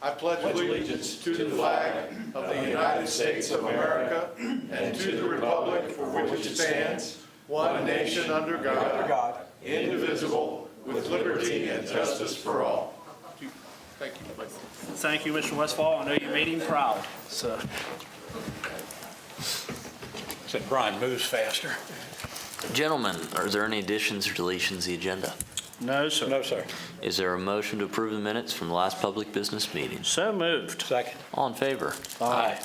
I pledge allegiance to the flag of the United States of America and to the republic for which it stands, one nation under God, indivisible, with liberty and justice for all. Thank you. Thank you, Mr. Westfall. I know you made him proud. So, Said Brian moves faster. Gentlemen, are there any additions or deletions to the agenda? no, sir. No, sir. Is there a motion to approve the minutes from the last public business meeting? So moved. Second. All in favor? Aye.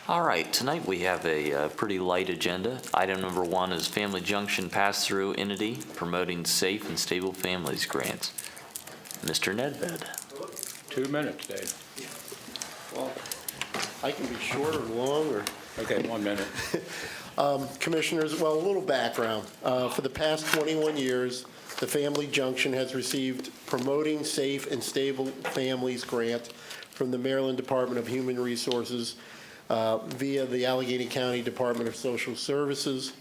All right, tonight we have a pretty light agenda. Item number 1 is Family Junction Pass-Through Entity Promoting Safe and Stable Families Grants. Mr. Nedved. 2 minutes, Dave. Well, I can be short or long, or Okay, 1 minute. Commissioners, well, a little background. For the past 21 years, the Family Junction has received Promoting Safe and Stable Families Grant from the Maryland Department of Human Resources via the Allegany County Department of Social Services.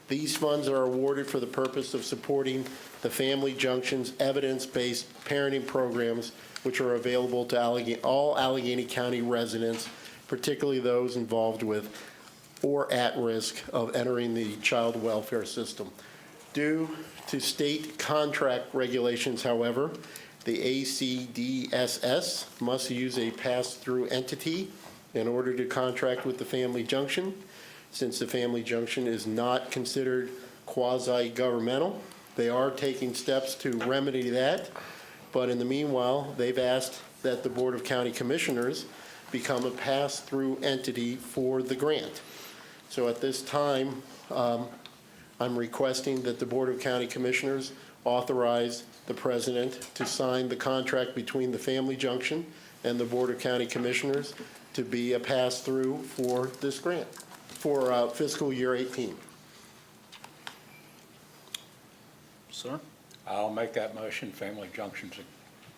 These funds are awarded for the purpose of supporting the Family Junction's evidence-based parenting programs, which are available to all Allegany County residents, particularly those involved with or at risk of entering the child welfare system. Due to state contract regulations, however, the ACDSS must use a pass-through entity in order to contract with the Family Junction. Since the Family Junction is not considered quasi-governmental, they are taking steps to remedy that. But in the meanwhile, they've asked that the Board of County Commissioners become a pass-through entity for the grant. So at this time, I'm requesting that the Board of County Commissioners authorize the President to sign the contract between the Family Junction and the Board of County Commissioners to be a pass-through for this grant for fiscal year 18. Sir? I'll make that motion. Family Junction's a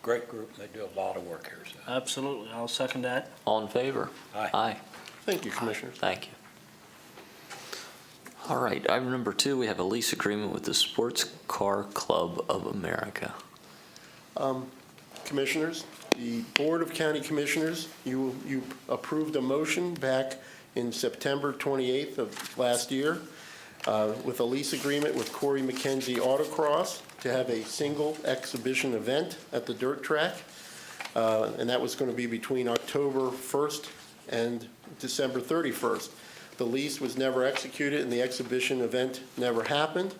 great group, and they do a lot of work here. So. Absolutely. I'll second that. All in favor? Aye. Aye. Thank you, Commissioners. Thank you. All right, item number 2, we have a lease agreement with the Sports Car Club of America. Commissioners, the Board of County Commissioners, you approved a motion back in September 28th of last year with a lease agreement with Corey McKenzie Autocross to have a single exhibition event at the dirt track. And that was going to be between October 1st and December 31st. The lease was never executed and the exhibition event never happened.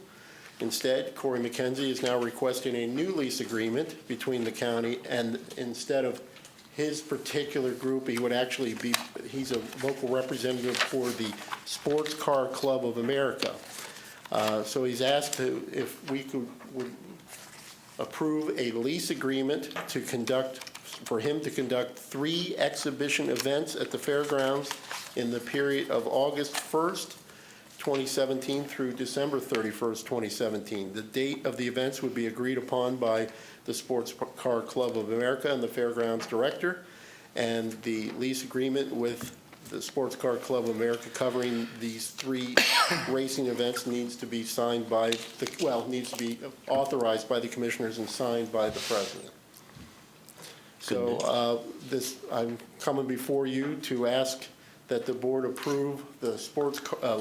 Instead, Corey McKenzie is now requesting a new lease agreement between the county, and instead of his particular group, he would actually be, he's a local representative for the Sports Car Club of America. So he's asked if we would approve a lease agreement to for him to conduct 3 exhibition events at the fairgrounds in the period of August 1st, 2017 through December 31st, 2017. The date of the events would be agreed upon by the Sports Car Club of America and the Fairgrounds Director, and the lease agreement with the Sports Car Club of America covering these 3 racing events needs to be signed by needs to be authorized by the Commissioners and signed by the President. So I'm coming before you to ask that the board approve the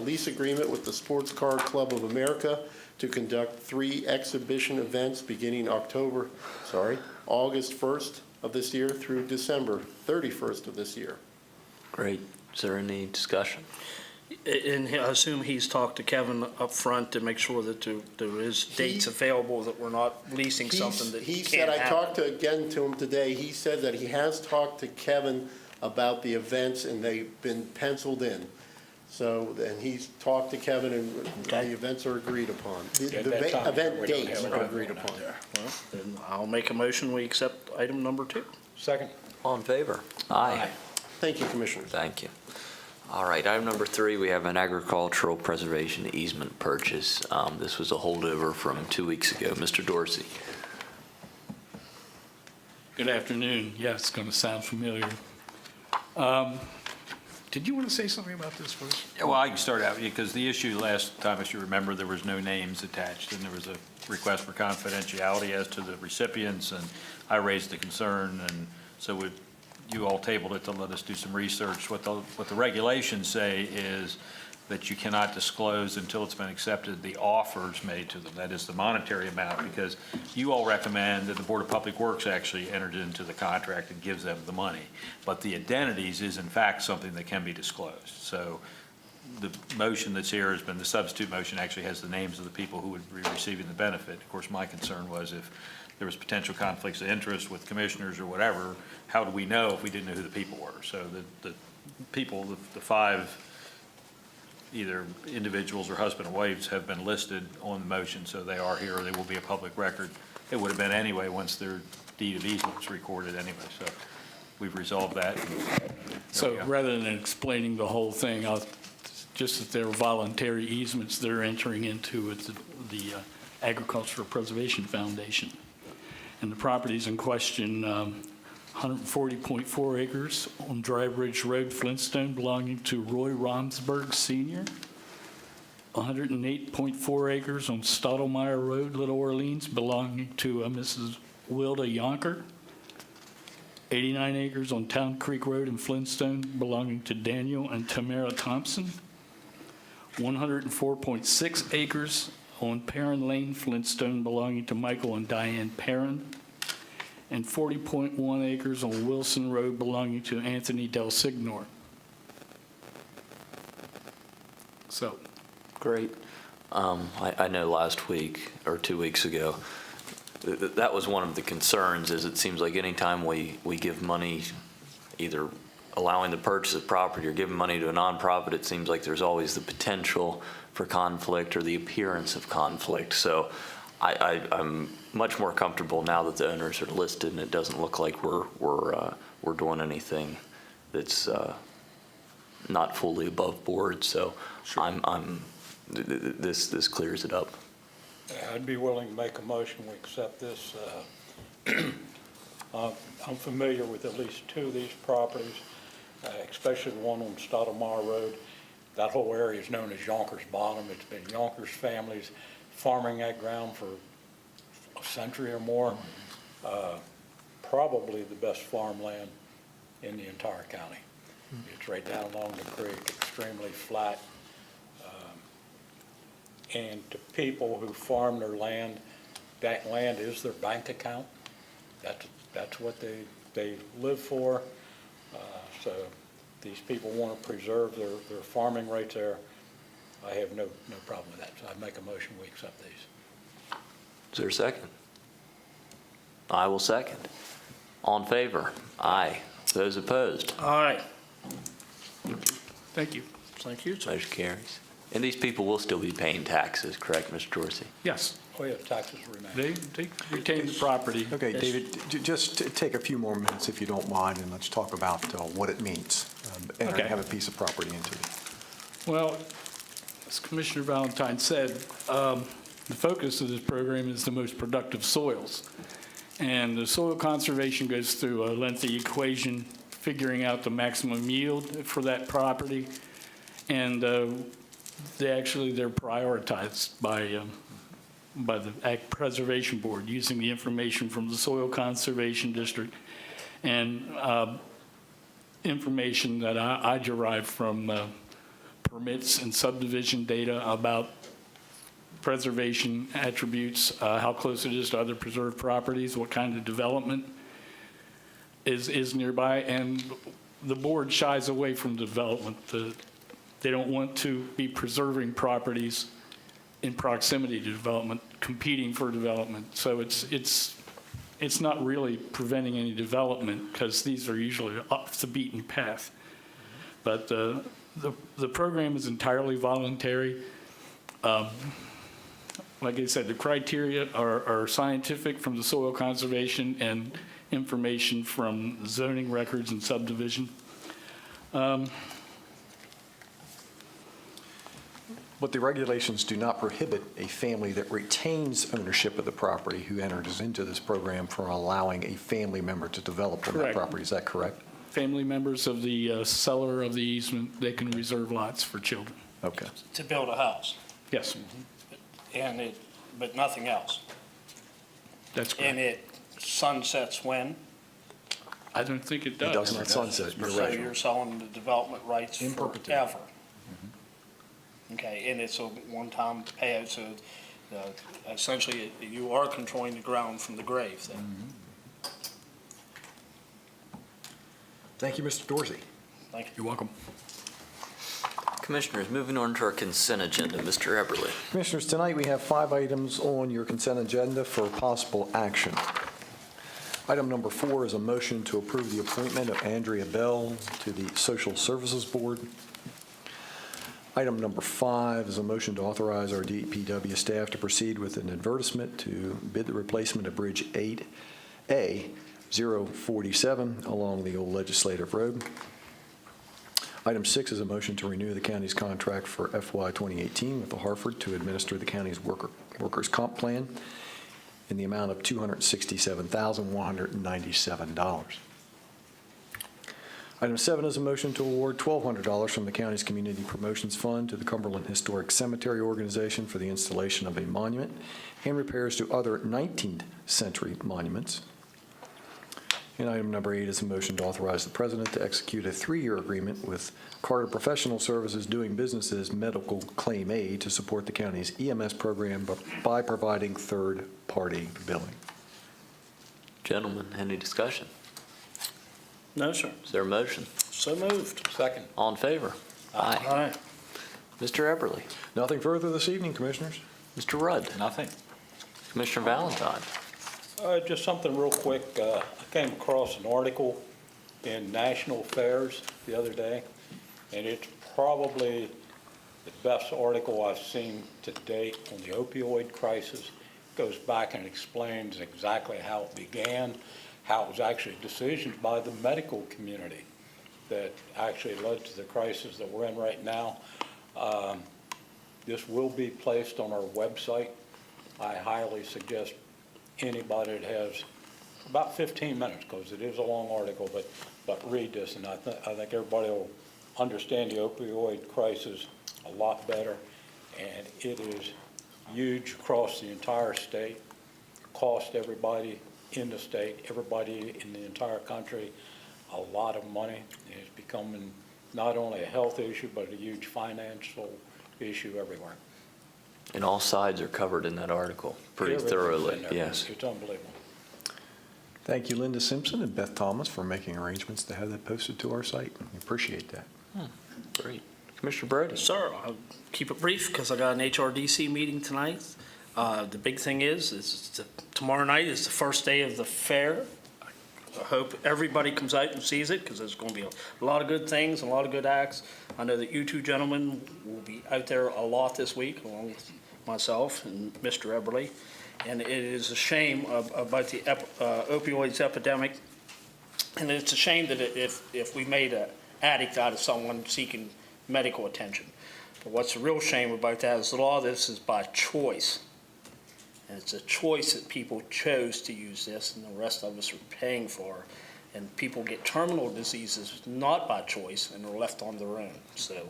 lease agreement with the Sports Car Club of America to conduct 3 exhibition events beginning August 1st of this year through December 31st of this year. Great. Is there any discussion? And I assume he's talked to Kevin up front to make sure that there is dates available, that we're not leasing something that He can't said, I happen. talked to him today, he said that he has talked to Kevin about the events and they've been penciled in. So, and he's talked to Kevin and the events are agreed upon. The event dates are agreed upon. Well, then I'll make a motion, we accept item number 2. Second. All in favor? Aye. Thank you, Commissioners. Thank you. All right, item number 3, we have an agricultural preservation easement purchase. This was a holdover from 2 weeks ago. Mr. Dorsey. Good afternoon. Yeah, it's going to sound familiar. Did you want to say something about this first? Yeah, well, I can start out because the issue last time, as you remember, there was no names attached and there was a request for confidentiality as to the recipients, and I raised the concern, and so you all tabled it to let us do some research. What the regulations say is that you cannot disclose until it's been accepted the offers made to them, that is the monetary amount, because you all recommend that the Board of Public Works actually enters into the contract and gives them the money. But the identities is in fact something that can be disclosed. So the motion that's here has been, the substitute motion actually has the names of the people who would be receiving the benefit. Of course, my concern was if there was potential conflicts of interest with commissioners or whatever, how do we know if we didn't know who the people were? So the people, the five either individuals or husband and wives have been listed on the motion, so they are here, they will be a public record. It would have been anyway once their deed of easement was recorded anyway, so we've resolved that. So rather than explaining the whole thing, just that they're voluntary easements they're entering into with the Agricultural Preservation Foundation. And the properties in question, 140.4 acres on Dry Bridge Road, Flintstone, belonging to Roy Romsberg Sr., 108.4 acres on Stottlemyre Road, Little Orleans, belonging to Mrs. Wilda Yonker, 89 acres on Town Creek Road in Flintstone, belonging to Daniel and Tamara Thompson, 104.6 acres on Perrin Lane, Flintstone, belonging to Michael and Diane Perrin, and 40.1 acres on Wilson Road belonging to Anthony Del Signor. So, Great. I know last week or 2 weeks ago, that was one of the concerns, is it seems like anytime we give money, either allowing the purchase of property or giving money to a nonprofit, it seems like there's always the potential for conflict or the appearance of conflict. So I'm much more comfortable now that the owners are listed and it doesn't look like we're doing anything that's not fully above board. So sure. This clears it up. I'd be willing to make a motion, we accept this. I'm familiar with at least two of these properties, especially the one on Stottlemyre Road. That whole area is known as Yonkers Bottom. It's been Yonkers families farming that ground for a century or more. Probably the best farmland in the entire county. It's right down along the creek, extremely flat. And to people who farm their land, that land is their bank account. That's what they live for. So these people want to preserve their farming rights there. I have no problem with that. So I'd make a motion, we accept these. Is there a second? I will second. All in favor? Aye. Those opposed? All right. thank you. Thank you. Motion carries. And these people will still be paying taxes, correct, Mr. Dorsey? Yes, Oh, yeah, taxes remain. they retain the property. Okay, Yes. David, just take a few more minutes if you don't mind, and let's talk about what it means, entering Okay. have a piece of property into it. Well, as Commissioner Valentine said, the focus of this program is the most productive soils. And the soil conservation goes through a lengthy equation figuring out the maximum yield for that property. And they're prioritized by the Ag Preservation Board using the information from the Soil Conservation District and information that I derive from permits and subdivision data about preservation attributes, how close it is to other preserved properties, what kind of development is nearby, and the board shies away from development. They don't want to be preserving properties in proximity to development, competing for development. So it's not really preventing any development because these are usually off the beaten path. But the program is entirely voluntary. Like I said, the criteria are scientific from the soil conservation and information from zoning records and subdivision. But the regulations do not prohibit a family that retains ownership of the property who enters into this program from allowing a family member to develop on that Correct. property. Is that correct? Family members of the seller of the easement, they can reserve lots for children. Okay. To build a house, Yes, but nothing else. that's And correct. it sunsets when? I don't think it does. It does not sunset, you're So right. you're selling the development rights In perpetuity. forever? Okay, and it's a one-time payout, so essentially you are controlling the ground from the grave then? Thank you, Mr. Dorsey. Thank you. You're welcome. Commissioners, moving on to our consent agenda, Mr. Eberly. Commissioners, tonight we have 5 items on your consent agenda for possible action. Item number 4 is a motion to approve the appointment of Andrea Bell to the Social Services Board. Item number 5 is a motion to authorize our DPW staff to proceed with an advertisement to bid the replacement of Bridge 8A 047 along the old Legislative Road. Item 6 is a motion to renew the county's contract for FY 2018 with the Hartford to administer the county's workers' comp plan in the amount of $267,197. Item 7 is a motion to award $1,200 from the county's Community Promotions Fund to the Cumberland Historic Cemetery Organization for the installation of a monument and repairs to other 19th century monuments. And item number 8 is a motion to authorize the president to execute a 3-year agreement with Carter Professional Services doing business as Medical Claim Aid to support the county's EMS program by providing third-party billing. Gentlemen, any discussion? No, sir. Is there a motion? So moved. Second. All in favor? Aye. Aye. Mr. Eberly. Nothing further this evening, Commissioners. Mr. Rudd. Nothing. Commissioner Valentine. Just something real quick. I came across an article in National Affairs the other day, and it's probably the best article I've seen to date on the opioid crisis. It goes back and explains exactly how it began, how it was actually decisions by the medical community that actually led to the crisis that we're in right now. This will be placed on our website. I highly suggest anybody that has about 15 minutes, because it is a long article, but read this, and I think everybody will understand the opioid crisis a lot better, and it is huge across the entire state, cost everybody in the state, everybody in the entire country, a lot of money. It's becoming not only a health issue, but a huge financial issue everywhere. And all sides are covered in that article pretty Everything's thoroughly, in there. yes. It's unbelievable. Thank you, Linda Simpson and Beth Thomas, for making arrangements to have that posted to our site. We appreciate that. Great. Commissioner Brody. Sir, I'll keep it brief because I got an HRDC meeting tonight. The big thing is tomorrow night is the first day of the fair. I hope everybody comes out and sees it because there's going to be a lot of good things and a lot of good acts. I know that you two gentlemen will be out there a lot this week, along with myself and Mr. Eberly. And it is a shame about the opioids epidemic. And it's a shame that if we made an addict out of someone seeking medical attention. But what's the real shame about that is that a lot of this is by choice. And it's a choice that people chose to use this, and the rest of us are paying for. And people get terminal diseases not by choice and are left on their own. So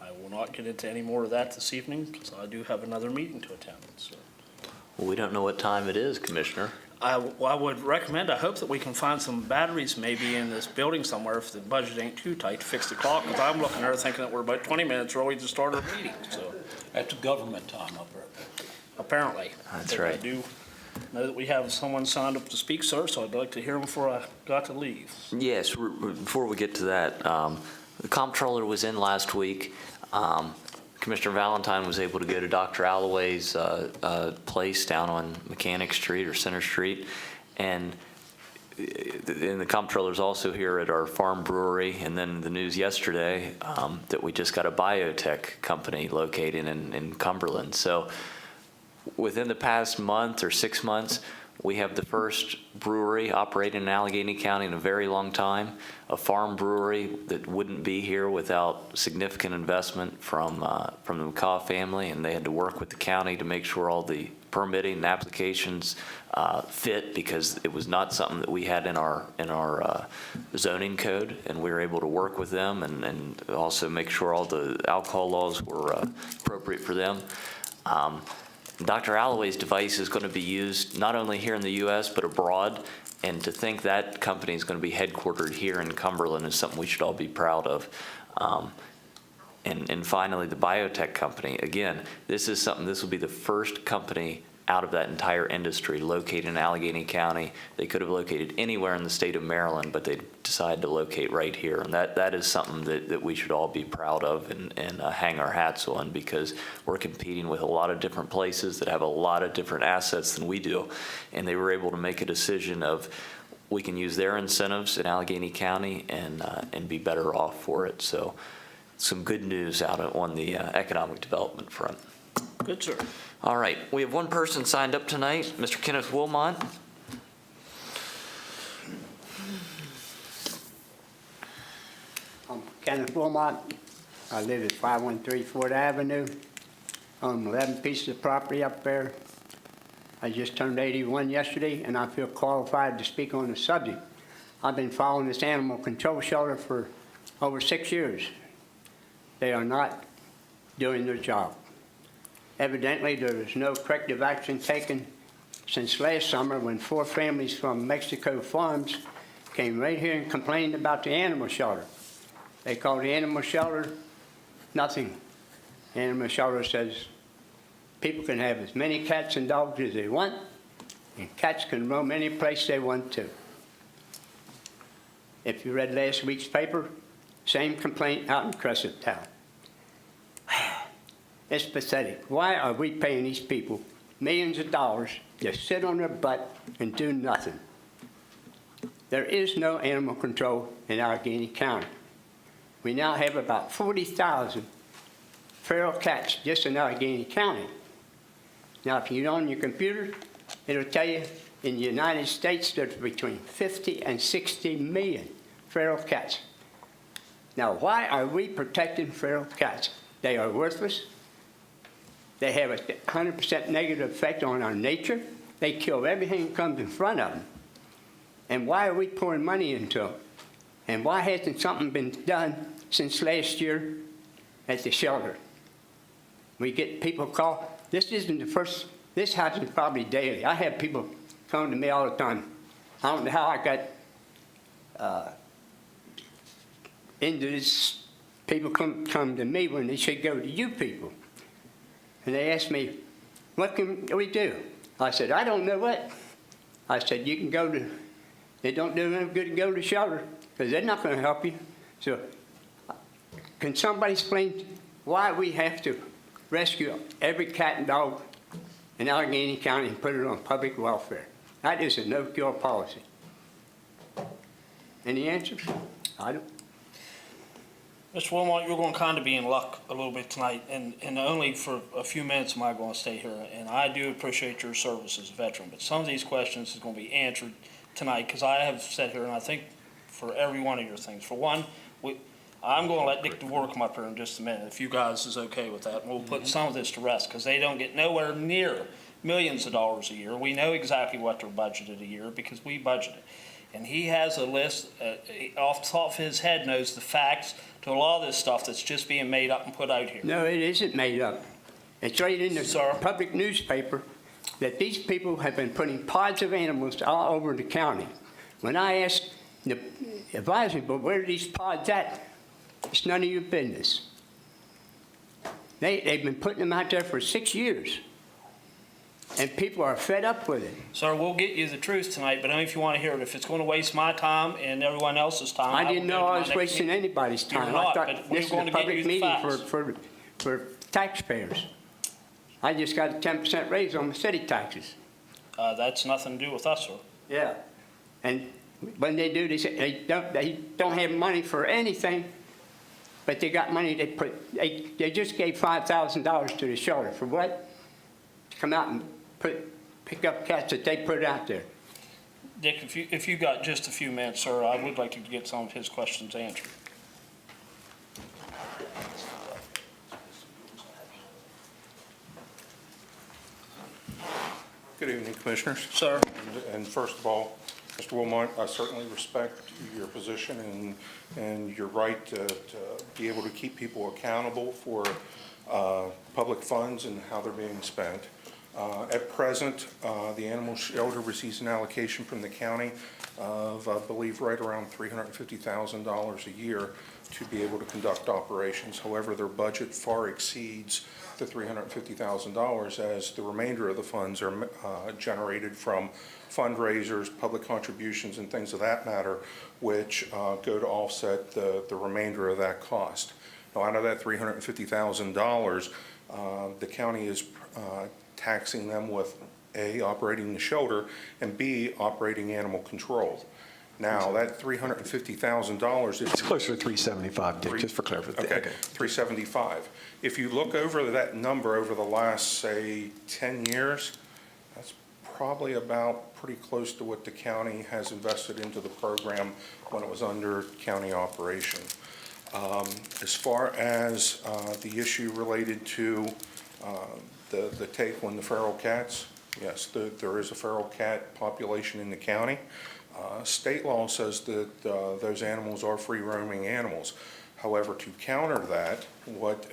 I will not get into any more of that this evening because I do have another meeting to attend. So Well, we don't know what time it is, Commissioner. I would recommend, I hope that we can find some batteries maybe in this building somewhere if the budget ain't too tight to fix the clock, because I'm looking there thinking that we're about 20 minutes early to start our meeting, so That's government time up there. apparently. That's But right. I do know that we have someone signed up to speak, sir, so I'd like to hear him before I got to leave. Yes, before we get to that, the comptroller was in last week. Commissioner Valentine was able to go to Dr. Alloway's place down on Mechanic Street or Center Street, and the comptroller's also here at our farm brewery. And then the news yesterday that we just got a biotech company located in Cumberland. So within the past month or 6 months, we have the first brewery operating in Allegany County in a very long time, a farm brewery that wouldn't be here without significant investment from the McCaw family, and they had to work with the county to make sure all the permitting and applications fit, because it was not something that we had in our zoning code, and we were able to work with them and also make sure all the alcohol laws were appropriate for them. Dr. Alloway's device is going to be used not only here in the U.S., but abroad. And to think that company is going to be headquartered here in Cumberland is something we should all be proud of. And finally, the biotech company. Again, this will be the first company out of that entire industry located in Allegany County. They could have located anywhere in the state of Maryland, but they decided to locate right here. And that is something that we should all be proud of and hang our hats on, because we're competing with a lot of different places that have a lot of different assets than we do. And they were able to make a decision of, we can use their incentives in Allegany County and be better off for it. So some good news out on the economic development front. Good, sir. All right, we have one person signed up tonight, Mr. Kenneth Wilmot. I'm Kenneth Wilmot. I live at 513 Ford Avenue. Own 11 pieces of property up there. I just turned 81 yesterday, and I feel qualified to speak on the subject. I've been following this animal control shelter for over 6 years. They are not doing their job. Evidently, there was no corrective action taken since last summer when 4 families from Mexico farms came right here and complained about the animal shelter. They called the animal shelter nothing. Animal shelter says people can have as many cats and dogs as they want, and cats can roam any place they want to. If you read last week's paper, same complaint out in Crescent Town. It's pathetic. Why are we paying these people millions of dollars to sit on their butt and do nothing? There is no animal control in Allegany County. We now have about 40,000 feral cats just in Allegany County. Now, if you go on your computer, it'll tell you in the United States there's between 50 and 60 million feral cats. Now, why are we protecting feral cats? They are worthless. They have a 100% negative effect on our nature. They kill everything that comes in front of them. And why are we pouring money into them? And why hasn't something been done since last year at the shelter? We get people call. This isn't the first. This happens probably daily. I have people come to me all the time. I don't know how I got into this. People come to me when they should go to you people. And they ask me, what can we do? I said, I don't know what. I said, you can go to, it don't do no good to go to shelter, because they're not going to help you. So can somebody explain why we have to rescue every cat and dog in Allegany County and put it on public welfare? That is a no-kill policy. Any answers? I don't. Mr. Wilmot, you're going to kind of be in luck a little bit tonight, and only for a few minutes am I going to stay here. And I do appreciate your service as a veteran, but some of these questions is going to be answered tonight, because I have sat here and I think for every one of your things. For one, I'm going to let Dick DeWar come up here in just a minute, if you guys is okay with that. And we'll put some of this to rest, because they don't get nowhere near millions of dollars a year. We know exactly what they're budgeted a year because we budget it. And he has a list, off the top of his head knows the facts to a lot of this stuff that's just being made up and put out here. No, it isn't made up. It's right in the Sir? public newspaper that these people have been putting pods of animals all over the county. When I asked the advisor, but where are these pods at? It's none of your business. They've been putting them out there for 6 years. And people are fed up with it. Sir, we'll get you the truth tonight, but only if you want to hear it. If it's going to waste my time and everyone else's time. I didn't will know go to I my was next wasting meeting. anybody's time. You're not, I thought but we're this is going a to get public you the meeting facts. for taxpayers. I just got a 10% raise on the city taxes. That's nothing to do with us, sir. Yeah. And when they do, they say they don't have money for anything, but they got money they just gave $5,000 to the shelter. For what? To come out and pick up cats that they put out there. Dick, if you got just a few minutes, sir, I would like to get some of his questions answered. Good evening, Commissioners. Sir. And first of all, Mr. Wilmot, I certainly respect your position and your right to be able to keep people accountable for public funds and how they're being spent. At present, the animal shelter receives an allocation from the county of, I believe, right around $350,000 a year to be able to conduct operations. However, their budget far exceeds the $350,000, as the remainder of the funds are generated from fundraisers, public contributions, and things of that matter, which go to offset the remainder of that cost. Now, out of that $350,000, the county is taxing them with A, operating the shelter, and B, operating animal control. Now, that $350,000. It's closer to 375, Dick, just for clarification. Okay, 375. If you look over that number over the last, say, 10 years, that's probably about pretty close to what the county has invested into the program when it was under county operation. As far as the issue related to the take on the feral cats, yes, there is a feral cat population in the county. State law says that those animals are free-roaming animals. However, to counter that, what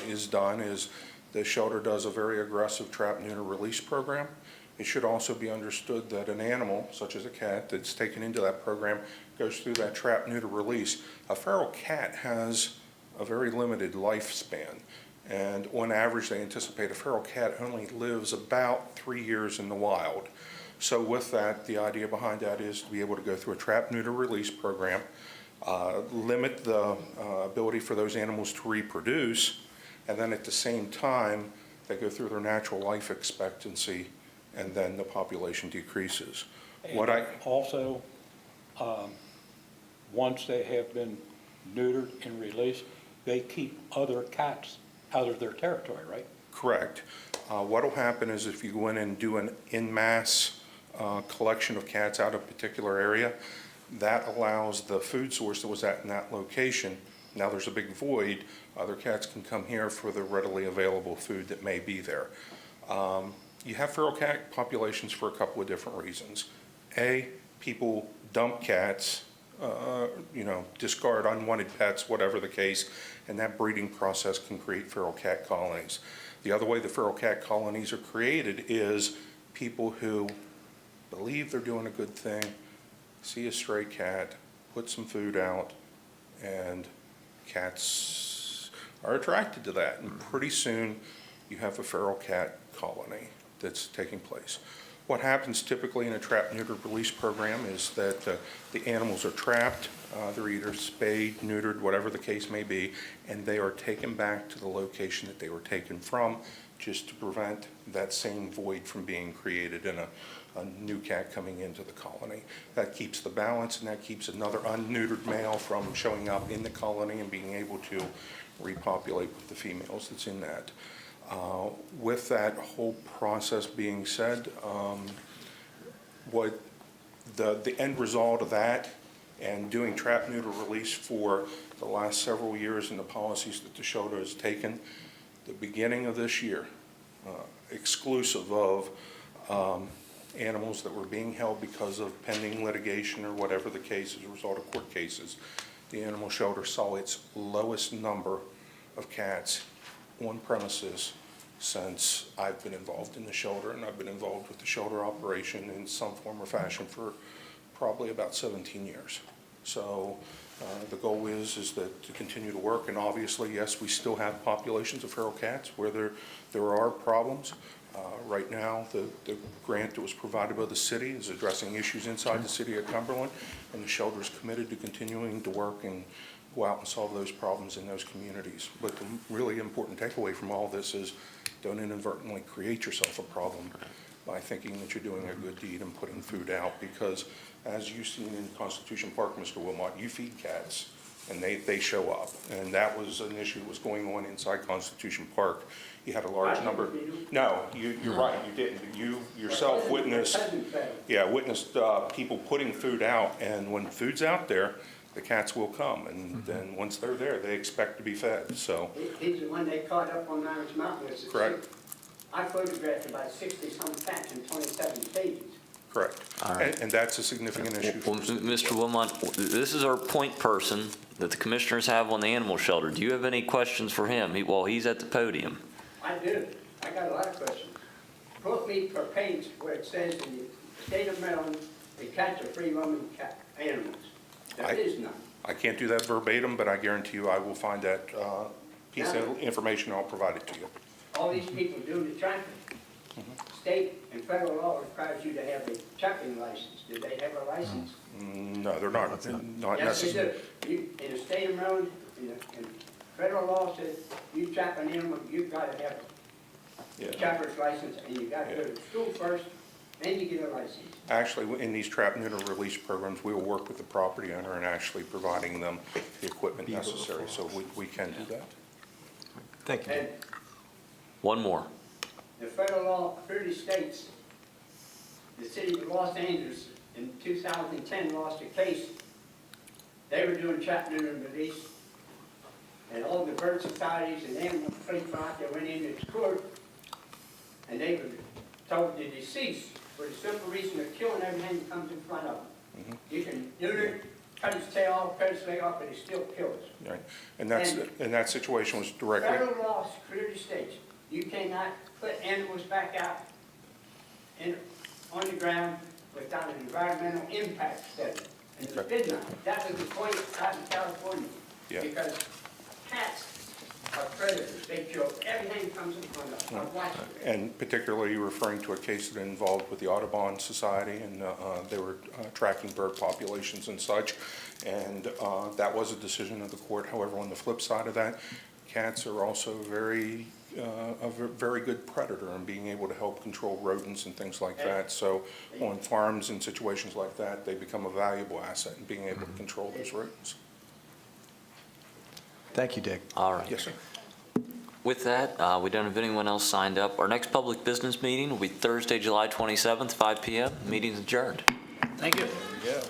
is done is the shelter does a very aggressive trap, neuter, release program. It should also be understood that an animal, such as a cat, that's taken into that program goes through that trap, neuter, release. A feral cat has a very limited lifespan, and on average, they anticipate a feral cat only lives about 3 years in the wild. So with that, the idea behind that is to be able to go through a trap, neuter, release program, limit the ability for those animals to reproduce, and then at the same time, they go through their natural life expectancy, and then the population decreases. Also, once they have been neutered and released, they keep other cats out of their territory, right? Correct. What'll happen is if you go in and do an en masse collection of cats out of a particular area, that allows the food source that was in that location, now there's a big void, other cats can come here for the readily available food that may be there. You have feral cat populations for a couple of different reasons. A, people dump cats, discard unwanted pets, whatever the case, and that breeding process can create feral cat colonies. The other way the feral cat colonies are created is people who believe they're doing a good thing, see a stray cat, put some food out, and cats are attracted to that. And pretty soon you have a feral cat colony that's taking place. What happens typically in a trap, neutered, release program is that the animals are trapped, they're either spayed, neutered, whatever the case may be, and they are taken back to the location that they were taken from, just to prevent that same void from being created in a new cat coming into the colony. That keeps the balance, and that keeps another unneutered male from showing up in the colony and being able to repopulate with the females that's in that. With that whole process being said, what the end result of that and doing trap, neuter, release for the last several years and the policies that the shelter has taken, the beginning of this year, exclusive of animals that were being held because of pending litigation or whatever the case as a result of court cases, the animal shelter saw its lowest number of cats on premises since I've been involved in the shelter, and I've been involved with the shelter operation in some form or fashion for probably about 17 years. So the goal is that to continue to work, and obviously, yes, we still have populations of feral cats where there are problems. Right now, the grant that was provided by the city is addressing issues inside the city of Cumberland, and the shelter is committed to continuing to work and go out and solve those problems in those communities. But the really important takeaway from all this is don't inadvertently create yourself a problem by thinking that you're doing a good deed and putting food out, because as you've seen in Constitution Park, Mr. Wilmot, you feed cats and they show up. And that was an issue that was going on inside Constitution Park. You had a large number. No, you're right, you didn't. You yourself witnessed people putting food out, and when food's out there, the cats will come, and then once they're there, they expect to be fed, so. He's the one they caught up on Myers Mountain. Correct. I photographed about 60-some cats in 27 pages. Correct. All right. And that's a significant issue. Well, Mr. Wilmot, this is our point person that the commissioners have on the animal shelter. Do you have any questions for him while he's at the podium? I do. I got a lot of questions. Of quote me per page where it says in the state of Maryland, they catch a free roaming animals. There is none. I can't do that verbatim, but I guarantee you I will find that piece of information, I'll provide it to you. All these people doing the trapping. State and federal law requires you to have a trapping license. Do they have a license? No, they're not Yes, they necessary. do. In the state of Maryland, in federal law says you trap an animal, you've got to have Yeah. a trapper's license, and you got to go to school first, then you get a license. Actually, in these trap, neuter, release programs, we will work with the property owner in actually providing them the equipment necessary, so we can do that. Thank you. And One more. the federal law clearly states the city of Los Angeles in 2010 lost a case. They were doing trap, neuter, and release, and all the bird societies and animal free fight that went into court, and they were told to decease for the simple reason of killing everything that comes in front of them. You can neuter, cut its tail off, cut its leg off, but it still kills. Right. And that situation was directly, Federal law clearly states you cannot put animals back out on the ground without an environmental impact study. And there's been none. That was the point out in California. Yeah. Because cats are predators. They kill everything that comes in front of them. I've watched it. and particularly referring to a case that involved with the Audubon Society, and they were tracking bird populations and such, and that was a decision of the court. However, on the flip side of that, cats are also a very good predator in being able to help control rodents and things like that. So on farms and situations like that, they become a valuable asset in being able to control those rodents. Thank you, Dick. All right. Yes, sir. With that, we don't have anyone else signed up. Our next public business meeting will be Thursday, July 27th, 5 PM. Meeting's adjourned. Thank you. Yeah.